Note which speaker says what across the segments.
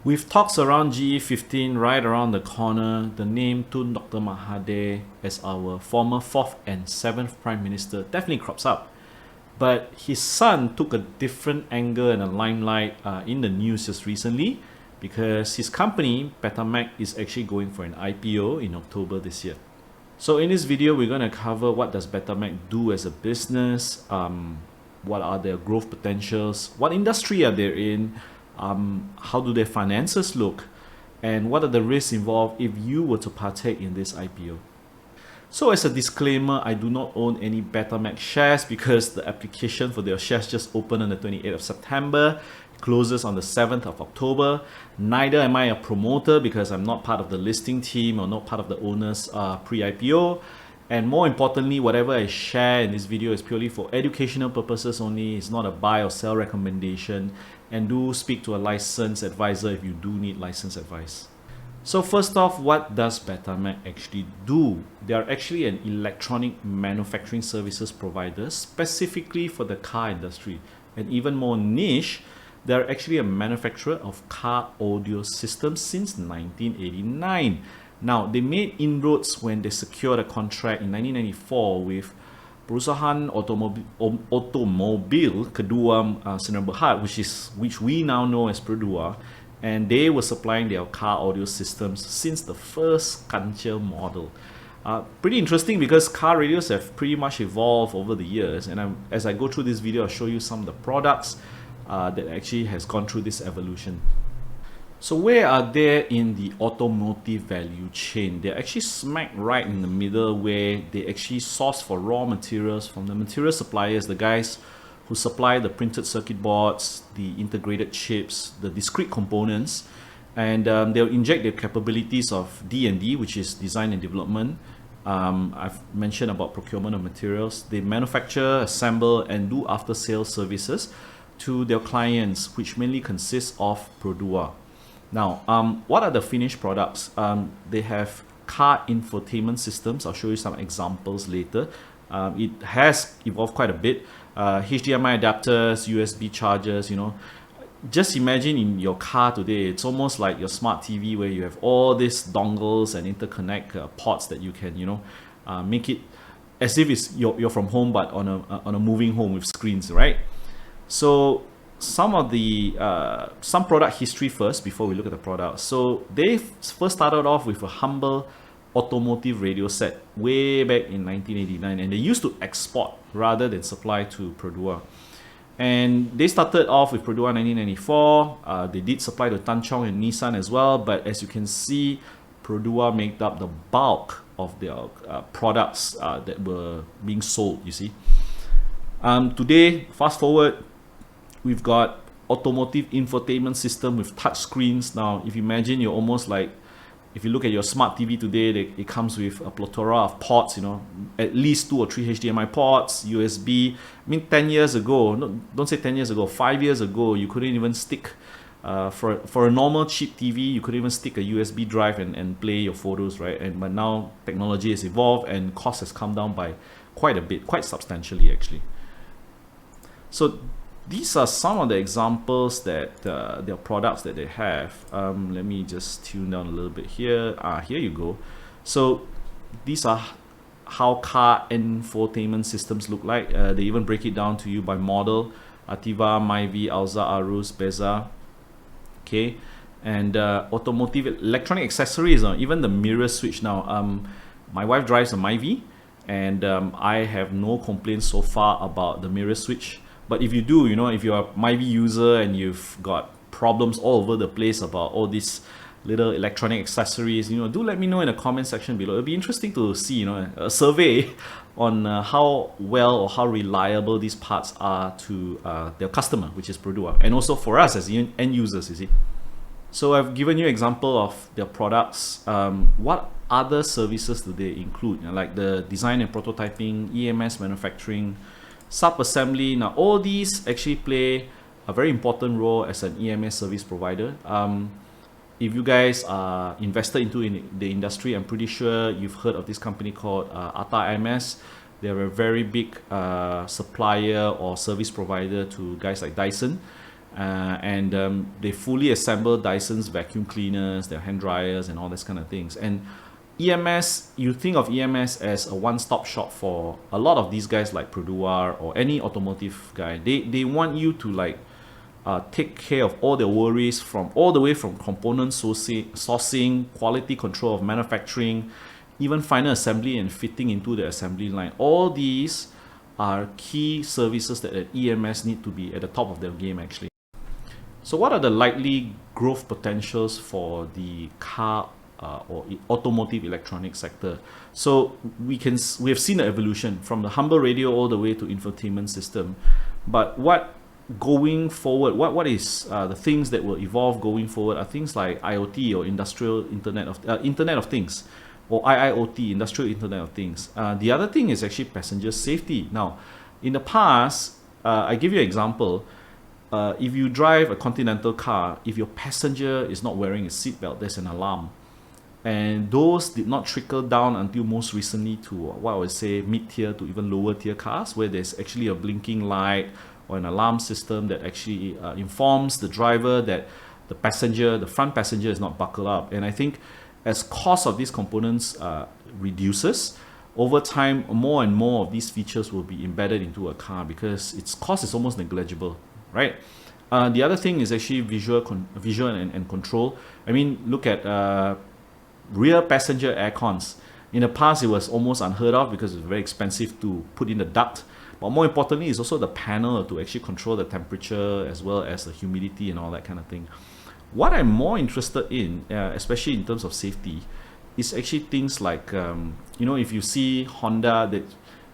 Speaker 1: With talks around GE15 right around the corner, the name Tun Dr. Mahathir as our former 4th and 7th Prime Minister definitely crops up. But his son took a different angle and a limelight in the news just recently because his company, Betamek, is actually going for an IPO in October this year. So in this video, we're going to cover what does Betamek do as a business, what are their growth potentials, what industry are they in, how do their finances look, and what are the risks involved if you were to partake in this IPO. So as a disclaimer, I do not own any Betamek shares because the application for their shares just opened on the 28th of September, closes on the 7th of October. Neither am I a promoter because I'm not part of the listing team or not part of the owners pre-IPO. And more importantly, whatever I share in this video is purely for educational purposes only. It's not a buy or sell recommendation. And do speak to a licensed advisor if you do need licensed advice. So first off, what does Betamek actually do? They are actually an electronic manufacturing services provider specifically for the car industry. And even more niche, they're actually a manufacturer of car audio systems since 1989. Now, they made inroads when they secured a contract in 1994 with Perusahaan Automotive Kedua Sdn Bhd, which we now know as Perdua, and they were supplying their car audio systems since the first Kancil model. Pretty interesting because car radios have pretty much evolved over the years, and as I go through this video, I'll show you some of the products that actually has gone through this evolution. So where are they in the automotive value chain? They're actually smack right in the middle where they actually source for raw materials from the material suppliers, the guys who supply the printed circuit boards, the integrated chips, the discrete components, and they'll inject their capabilities of D&D, which is design and development. I've mentioned about procurement of materials. They manufacture, assemble, and do after-sales services to their clients, which mainly consists of Perdua. Now, what are the finished products? They have car infotainment systems. I'll show you some examples later. It has evolved quite a bit. HDMI adapters, USB chargers, just imagine in your car today, it's almost like your smart TV where you have all these dongles and interconnect ports that you can, make it as if you're from home but on a moving home with screens, right? So some product history first before we look at the product. So they first started off with a humble automotive radio set way back in 1989, and they used to export rather than supply to Perdua. And they started off with Perdua in 1994. They did supply to Tan Chong and Nissan as well, but as you can see, Perdua made up the bulk of their products that were being sold, you see. Today, fast forward, we've got automotive infotainment system with touch screens. Now, if you imagine, you're almost like, if you look at your smart TV today, it comes with a plethora of ports, at least 2 or 3 HDMI ports, USB. I mean, 10 years ago, don't say 10 years ago, 5 years ago, you couldn't even stick, for a normal cheap TV, you couldn't even stick a USB drive and play your photos, right? But now technology has evolved and cost has come down by quite a bit, quite substantially actually. So these are some of the examples that their products that they have. Let me just tune down a little bit here. Here you go. So these are how car infotainment systems look like. They even break it down to you by model: Ativa, Myvi, Alza, Arus, Beza. Okay, and automotive electronic accessories. Even the mirror switch now. My wife drives a Myvi, and I have no complaints so far about the mirror switch. But if you do, if you're a Myvi user and you've got problems all over the place about all these little electronic accessories, do let me know in the comment section below. It'll be interesting to see, a survey on how well or how reliable these parts are to their customer, which is Perdua, and also for us as end users, you see. So I've given you an example of their products. What other services do they include? Like the design and prototyping, EMS manufacturing, sub-assembly. Now all these actually play a very important role as an EMS service provider. If you guys are invested into the industry, I'm pretty sure you've heard of this company called Ata MS. They're a very big supplier or service provider to guys like Dyson. They fully assemble Dyson's vacuum cleaners, their hand dryers, and all this kind of things. And EMS, you think of EMS as a one-stop shop for a lot of these guys like Purdue or any automotive guy. They want you to like take care of all their worries from all the way from component sourcing, quality control of manufacturing, even final assembly and fitting into the assembly line. All these are key services that an EMS need to be at the top of their game actually. So what are the likely growth potentials for the car or automotive electronics sector? So we have seen the evolution from the humble radio all the way to infotainment system. But what going forward, what is the things that will evolve going forward are things like IoT or industrial Internet of Things, or IIoT, industrial Internet of Things. The other thing is actually passenger safety. Now, in the past, I give you an example. If you drive a Continental car, if your passenger is not wearing a seatbelt, there's an alarm. And those did not trickle down until most recently to what I would say mid-tier to even lower tier cars, where there's actually a blinking light or an alarm system that actually informs the driver that the front passenger is not buckled up. And I think as cost of these components reduces, over time, more and more of these features will be embedded into a car because its cost is almost negligible, right? The other thing is actually visual and control. I mean, look at rear passenger air cons. In the past, it was almost unheard of because it's very expensive to put in the duct. But more importantly, it's also the panel to actually control the temperature as well as the humidity and all that kind of thing. What I'm more interested in, especially in terms of safety, is actually things like, if you see Honda, that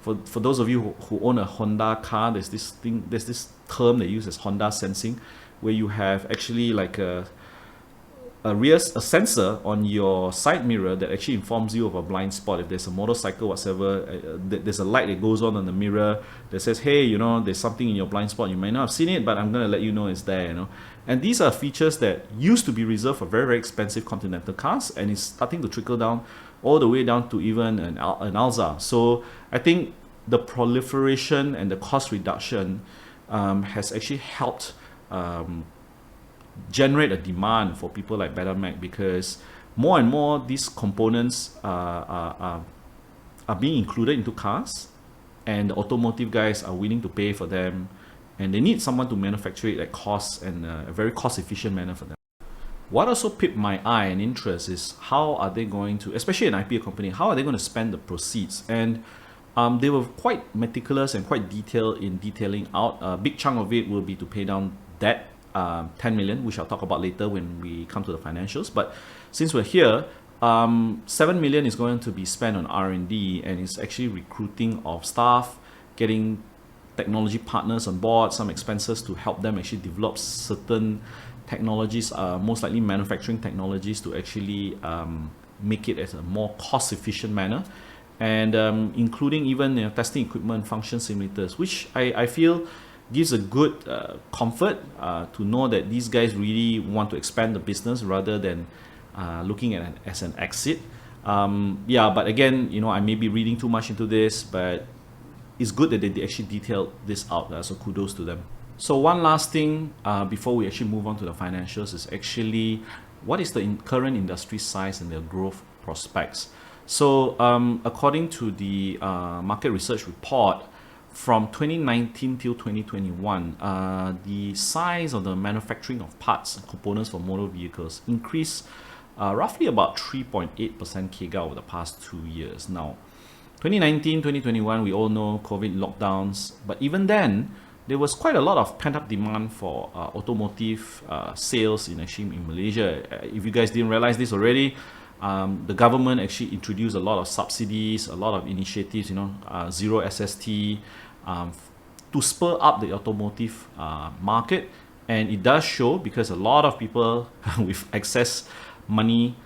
Speaker 1: for those of you who own a Honda car, there's this term they use as Honda sensing, where you have actually like a sensor on your side mirror that actually informs you of a blind spot. If there's a motorcycle whatsoever, there's a light that goes on the mirror that says, hey, there's something in your blind spot. You might not have seen it, but I'm going to let you know it's there. And these are features that used to be reserved for very, very expensive Continental cars, and it's starting to trickle down all the way down to even an Alza. So I think the proliferation and the cost reduction has actually helped generate a demand for people like Betamek, because more and more these components are being included into cars, and the automotive guys are willing to pay for them, and they need someone to manufacture it at cost and a very cost efficient manner for them. What also piqued my eye and interest is how are they going to, especially an IPO company, how are they going to spend the proceeds? And they were quite meticulous and quite detailed in detailing out. A big chunk of it will be to pay down debt, 10 million, which I'll talk about later when we come to the financials. But since we're here, 7 million is going to be spent on R&D, and it's actually recruiting of staff, getting technology partners on board, some expenses to help them actually develop certain technologies, most likely manufacturing technologies, to actually make it as a more cost efficient manner, and including even testing equipment, function simulators, which I feel gives a good comfort to know that these guys really want to expand the business rather than looking at it as an exit. But again, I may be reading too much into this, but it's good that they actually detailed this out, so kudos to them. So one last thing before we actually move on to the financials is actually what is the current industry size and their growth prospects. So according to the market research report, from 2019 till 2021, the size of the manufacturing of parts and components for motor vehicles increased roughly about 3.8% CAGR over the past 2 years. Now, 2019, 2021, we all know COVID lockdowns, but even then, there was quite a lot of pent-up demand for automotive sales in Malaysia. If you guys didn't realize this already, the government actually introduced a lot of subsidies, a lot of initiatives, zero SST, to spur up the automotive market. And it does show, because a lot of people with excess money,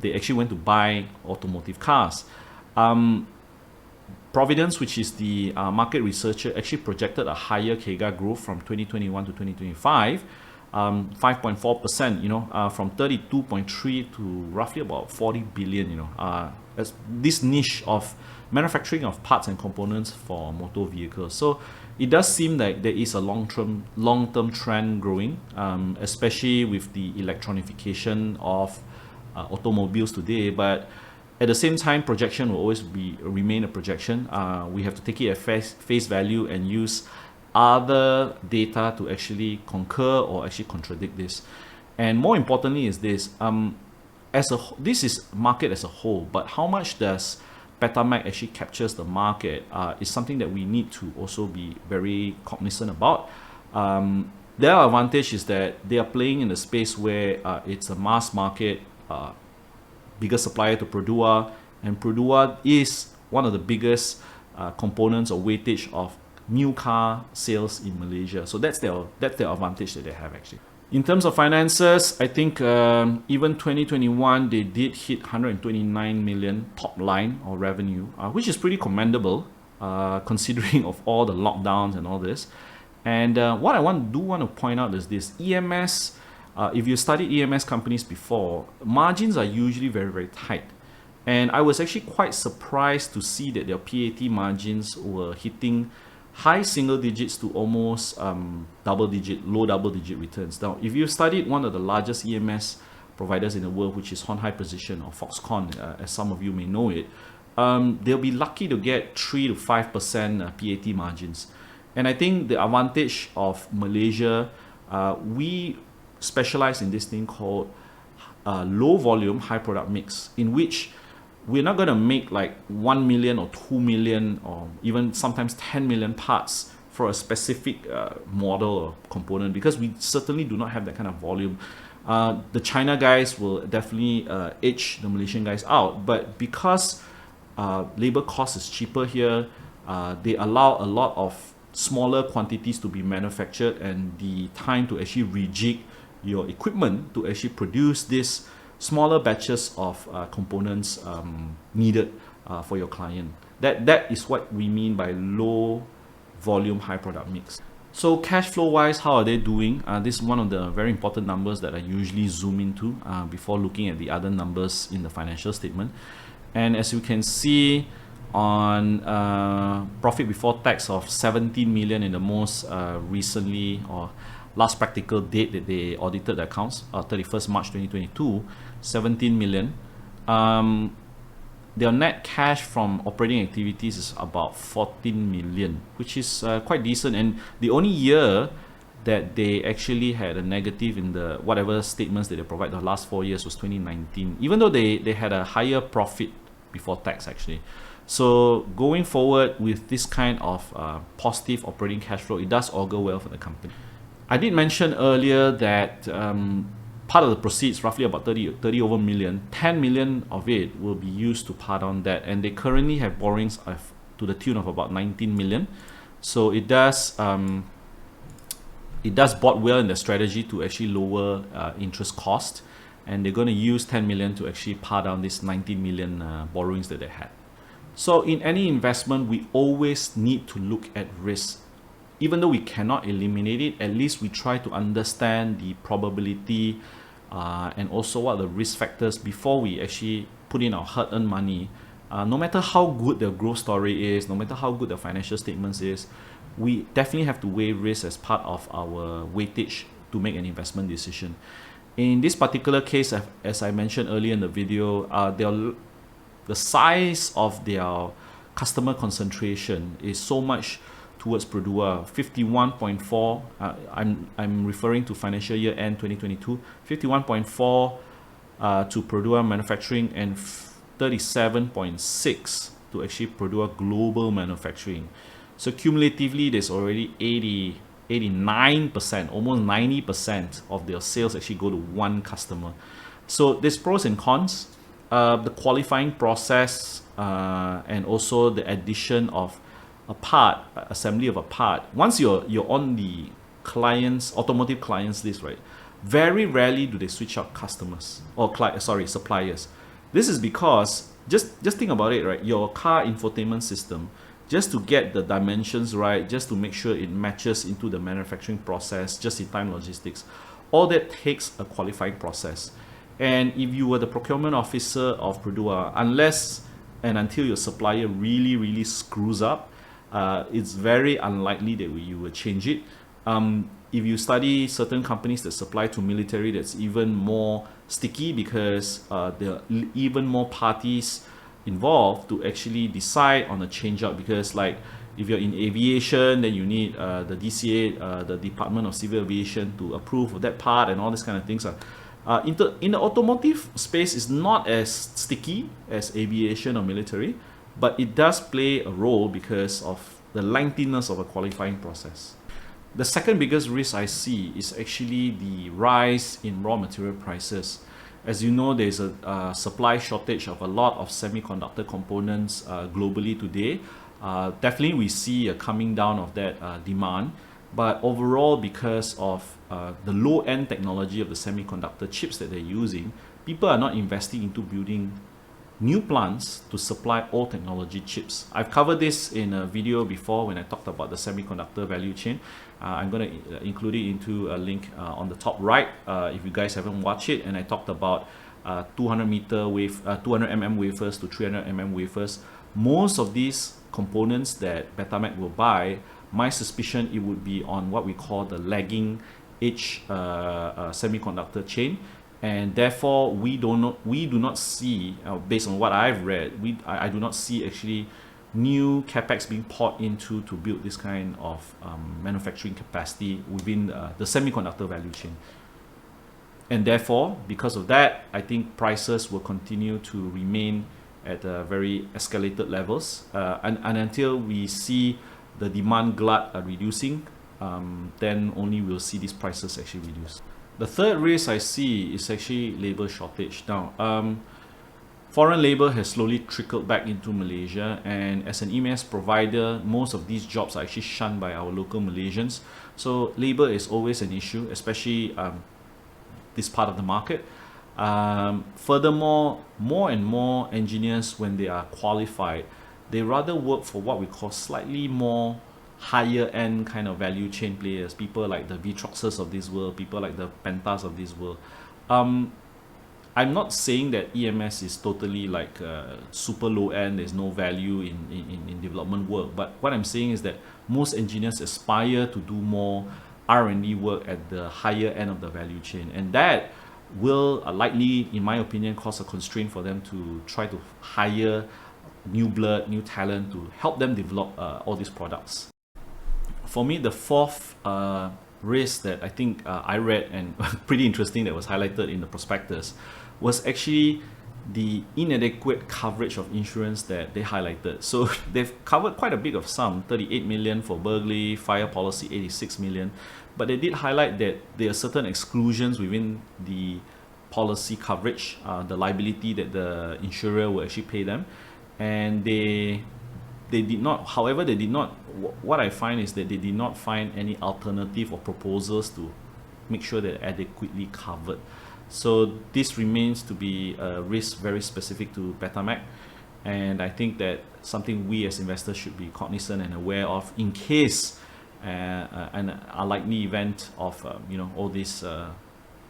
Speaker 1: they actually went to buy automotive cars. Providence, which is the market researcher, actually projected a higher CAGR growth from 2021 to 2025. 5.4%, from 32.3 to roughly about 40 billion, as this niche of manufacturing of parts and components for motor vehicles. So it does seem like there is a long-term trend growing, especially with the electronification of automobiles today. But at the same time, projection will always remain a projection. We have to take it at face value and use other data to actually concur or actually contradict this. And more importantly is this, this is market as a whole, but how much does Betamek actually captures the market is something that we need to also be very cognizant about. Their advantage is that they are playing in a space where it's a mass market, bigger supplier to Perdua, and Perdua is one of the biggest components or weightage of new car sales in Malaysia. So that's their advantage that they have actually. In terms of finances, I think even 2021 they did hit 129 million top line or revenue, which is pretty commendable considering of all the lockdowns and all this. And what I want to point out is this: EMS. If you studied EMS companies before, margins are usually very, very tight. And I was actually quite surprised to see that their PAT margins were hitting high single digits to almost low double digit returns. Now, if you studied one of the largest EMS providers in the world, which is Hon High Precision or Foxconn, as some of you may know it, they'll be lucky to get 3 to 5% PAT margins. And I think the advantage of Malaysia, we specialize in this thing called low volume, high product mix, in which we're not going to make like 1 million or 2 million or even sometimes 10 million parts for a specific model or component, because we certainly do not have that kind of volume. The China guys will definitely edge the Malaysian guys out, but because labor cost is cheaper here, they allow a lot of smaller quantities to be manufactured, and the time to actually rejig your equipment to actually produce this smaller batches of components needed for your client. That is what we mean by low volume, high product mix. So cash flow wise, how are they doing? This is one of the very important numbers that I usually zoom into before looking at the other numbers in the financial statement. And as you can see on profit before tax of 17 million in the most recently or last practical date that they audited the accounts, 31st March 2022, 17 million. Their net cash from operating activities is about 14 million, which is quite decent. And the only year that they actually had a negative in the whatever statements that they provide the last 4 years was 2019, even though they had a higher profit before tax actually. So going forward with this kind of positive operating cash flow, it does augur well for the company. I did mention earlier that part of the proceeds, roughly about 30 over million, 10 million of it will be used to part on debt, and they currently have borrowings to the tune of about 19 million. So it does bode well in their strategy to actually lower interest cost, and they're going to use 10 million to actually par down this 19 million borrowings that they had. So in any investment, we always need to look at risk. Even though we cannot eliminate it, at least we try to understand the probability and also what are the risk factors before we actually put in our hard-earned money. No matter how good the growth story is, no matter how good the financial statements is, we definitely have to weigh risk as part of our weightage to make an investment decision. In this particular case, as I mentioned earlier in the video, the size of their customer concentration is so much towards Perdua. 51.4, I'm referring to financial year end 2022, 51.4 to Perdua Manufacturing, and 37.6 to actually Perdua Global Manufacturing. So cumulatively, there's already 89%, almost 90% of their sales actually go to one customer. So there's pros and cons. The qualifying process and also the addition of a part, assembly of a part. Once you're on the automotive clients list, right? Very rarely do they switch out customers or suppliers. This is because just think about it, right? Your car infotainment system, just to get the dimensions right, just to make sure it matches into the manufacturing process, just in time logistics, all that takes a qualifying process. And if you were the procurement officer of Purdue, unless and until your supplier really screws up, it's very unlikely that you will change it. If you study certain companies that supply to military, that's even more sticky because there are even more parties involved to actually decide on a change out. Because like if you're in aviation, then you need the DCA, the Department of Civil Aviation, to approve of that part and all these kind of things. In the automotive space, is not as sticky as aviation or military, but it does play a role because of the lengthiness of a qualifying process. The second biggest risk I see is actually the rise in raw material prices. As you know, there's a supply shortage of a lot of semiconductor components globally today. Definitely we see a coming down of that demand, but overall, because of the low-end technology of the semiconductor chips that they're using, people are not investing into building new plants to supply all technology chips. I've covered this in a video before when I talked about the semiconductor value chain. I'm going to include it into a link on the top right if you guys haven't watched it. And I talked about 200 mm wafers to 300 mm wafers. Most of these components that Betamek will buy, my suspicion, it would be on what we call the lagging edge semiconductor chain. And therefore, we do not see, based on what I've read, I do not see actually new capex being poured into to build this kind of manufacturing capacity within the semiconductor value chain. And therefore, because of that, I think prices will continue to remain at very escalated levels, and until we see the demand glut reducing, then only we'll see these prices actually reduce. The third risk I see is actually labor shortage. Now, foreign labor has slowly trickled back into Malaysia, and as an EMS provider, most of these jobs are actually shunned by our local Malaysians. So labor is always an issue, especially this part of the market. Furthermore, more and more engineers, when they are qualified, they rather work for what we call slightly more higher end kind of value chain players, people like the Vitroxes of this world, people like the Pentas of this world. I'm not saying that EMS is totally like super low end, there's no value in development work, but what I'm saying is that most engineers aspire to do more R&D work at the higher end of the value chain, and that will likely, in my opinion, cause a constraint for them to try to hire new blood, new talent to help them develop all these products. For me, the fourth risk that I think I read and pretty interesting that was highlighted in the prospectus was actually the inadequate coverage of insurance that they highlighted. So they've covered quite a big of sum, 38 million for burglary, fire policy 86 million, but they did highlight that there are certain exclusions within the policy coverage, the liability that the insurer will actually pay them, and they did not, however, they did not, what I find is that they did not find any alternative or proposals to make sure they're adequately covered. So this remains to be a risk very specific to Betamek, and I think that something we as investors should be cognizant and aware of in case an unlikely event of all this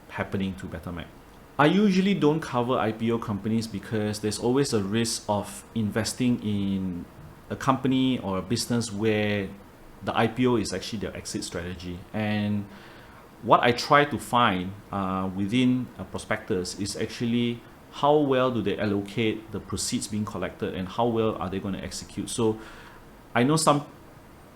Speaker 1: happening to Betamek. I usually don't cover IPO companies because there's always a risk of investing in a company or a business where the IPO is actually their exit strategy. And what I try to find within a prospectus is actually how well do they allocate the proceeds being collected and how well are they going to execute. So I know some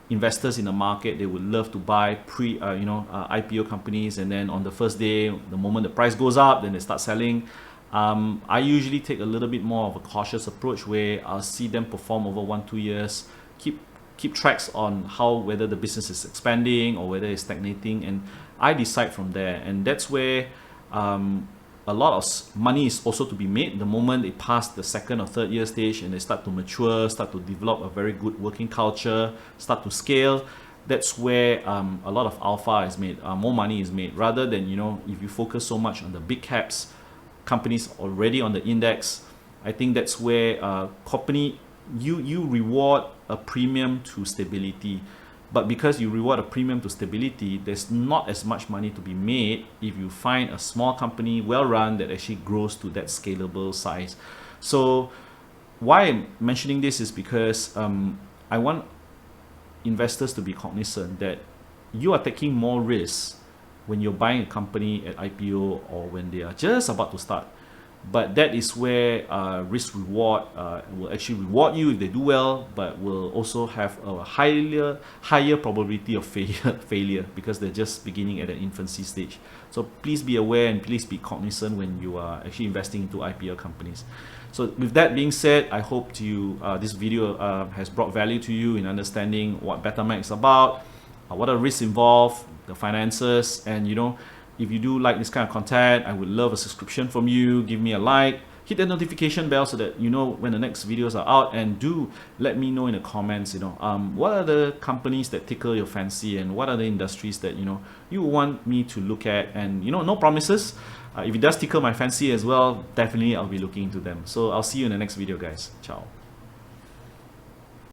Speaker 1: investors in the market, they would love to buy IPO companies, and then on the first day, the moment the price goes up, then they start selling. I usually take a little bit more of a cautious approach where I'll see them perform over 1-2 years, keep tracks on whether the business is expanding or whether it's stagnating, and I decide from there. And that's where a lot of money is also to be made the moment they pass the second or third year stage and they start to mature, start to develop a very good working culture, start to scale. That's where a lot of alpha is made, more money is made, rather than if you focus so much on the big caps, companies already on the index. I think that's where you reward a premium to stability. but because you reward a premium to stability, there's not as much money to be made if you find a small company, well run, that actually grows to that scalable size. So why I'm mentioning this is because I want investors to be cognizant that you are taking more risks when you're buying a company at IPO or when they are just about to start. But that is where risk reward will actually reward you if they do well, but will also have a higher probability of failure because they're just beginning at an infancy stage. So please be aware and please be cognizant when you are actually investing into IPO companies. So with that being said, I hope this video has brought value to you in understanding what Betamek is about, what are risks involved, the finances, and if you do like this kind of content, I would love a subscription from you. Give me a like, hit the notification bell so that you know when the next videos are out, and do let me know in the comments, what are the companies that tickle your fancy and what are the industries that you want me to look at. And no promises. If it does tickle my fancy as well, definitely I'll be looking into them. So I'll see you in the next video, guys. Ciao.